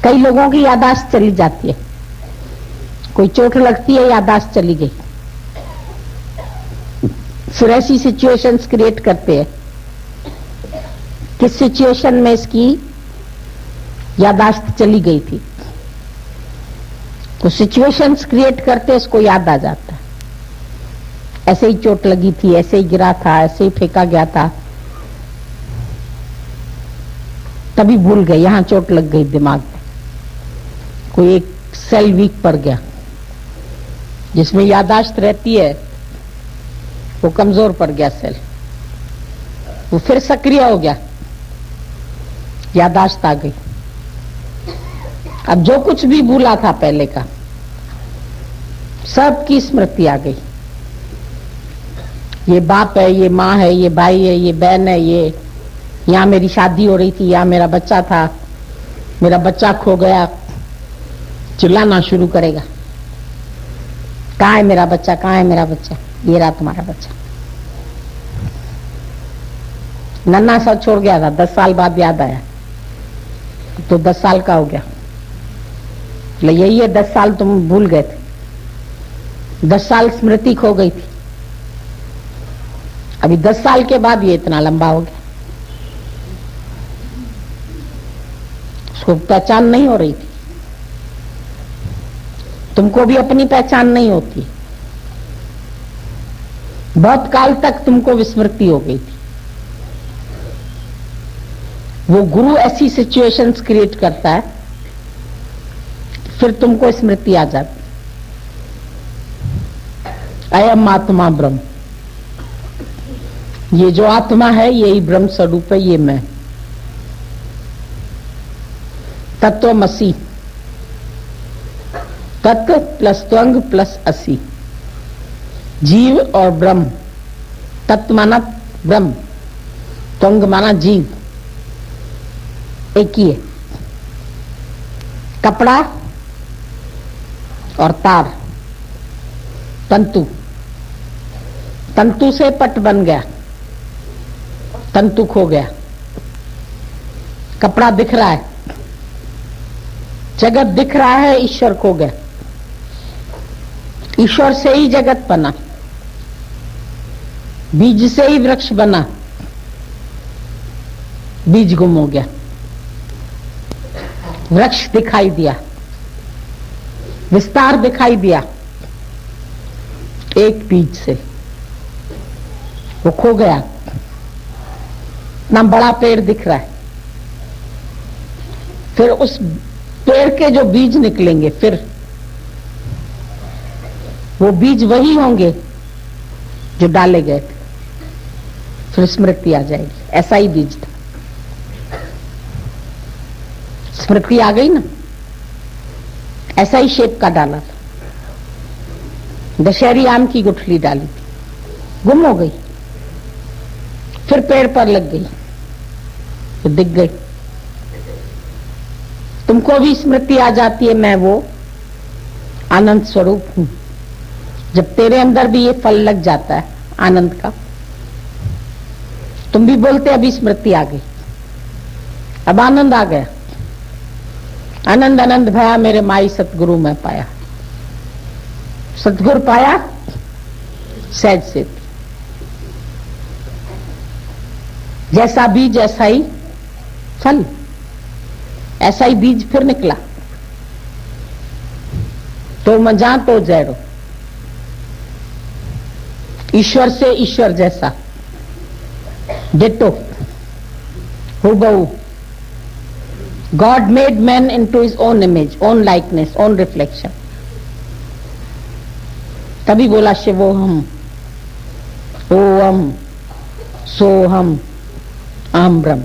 कई लोगों की याददाश्त चली जाती है, कोई चोट लगती है याददाश्त चली गई, फिर ऐसी सिचुएशंस क्रिएट करते हैं किस सिचुएशन में इसकी याददाश्त चली गई थी, तो सिचुएशंस क्रिएट करते इसको याद आ जाता है। ऐसे ही चोट लगी थी, ऐसे ही गिरा था, ऐसे ही फेंका गया था, तभी भूल गए यहां चोट लग गई दिमाग में, कोई एक सेल वीक पड़ गया, जिसमें याददाश्त रहती है वो कमजोर पड़ गया सेल, वो फिर सक्रिय हो गया, याददाश्त आ गई। अब जो कुछ भी भूला था पहले का सब की स्मृति आ गई। ये बाप है, ये माँ है, ये भाई है, ये बहन है, ये यहां मेरी शादी हो रही थी, यहां मेरा बच्चा था, मेरा बच्चा खो गया, चिल्लाना शुरू करेगा, कहाँ है मेरा बच्चा, कहाँ है मेरा बच्चा, ये रहा तुम्हारा बच्चा। नन्ना सा छोड़ गया था, 10 साल बाद याद आया, तो 10 साल का हो गया, यही है 10 साल तुम भूल गए थे, 10 साल स्मृति खो गई थी, अभी 10 साल के बाद ये इतना लंबा हो गया, उसको पहचान नहीं हो रही थी। तुमको भी अपनी पहचान नहीं होती, बहुत काल तक तुमको विस्मृति हो गई थी। वो गुरु ऐसी सिचुएशंस क्रिएट करता है फिर तुमको स्मृति आ जाती। अयम आत्मा ब्रह्म, ये जो आत्मा है यही ब्रह्म स्वरूप है, ये मैं तत्वमसि, तत्व प्लस त्वंग प्लस असि, जीव और ब्रह्म, तत्व माना ब्रह्म, त्वंग माना जीव, एक ही है। कपड़ा और तार, तंतु, तंतु से पट बन गया, तंतु खो गया, कपड़ा दिख रहा है, जगत दिख रहा है, ईश्वर खो गया, ईश्वर से ही जगत बना, बीज से ही वृक्ष बना, बीज गुम हो गया, वृक्ष दिखाई दिया, विस्तार दिखाई दिया, एक बीज से वो खो गया, इतना बड़ा पेड़ दिख रहा है, फिर उस पेड़ के जो बीज निकलेंगे फिर वो बीज वही होंगे जो डाले गए थे, फिर स्मृति आ जाएगी। ऐसा ही बीज था, स्मृति आ गई ना, ऐसा ही शेप का डाला था, दशहरी आम की गुठली डाली थी, गुम हो गई, फिर पेड़ पर लग गई तो दिख गई। तुमको भी स्मृति आ जाती है, मैं वो आनंद स्वरूप हूं। जब तेरे अंदर भी ये फल लग जाता है आनंद का, तुम भी बोलते अभी स्मृति आ गई, अब आनंद आ गया, आनंद आनंद भया मेरे माई सतगुरु में पाया, सतगुरु पाया सहज से, जैसा बीज ऐसा ही फल, ऐसा ही बीज फिर निकला, तो मजा तो जैरो, ईश्वर से ईश्वर जैसा, ditto, हुबहू। God made man into his own image, own likeness, own reflection. तभी बोला शिवोहम, ओम, सोहम, अहम ब्रह्म।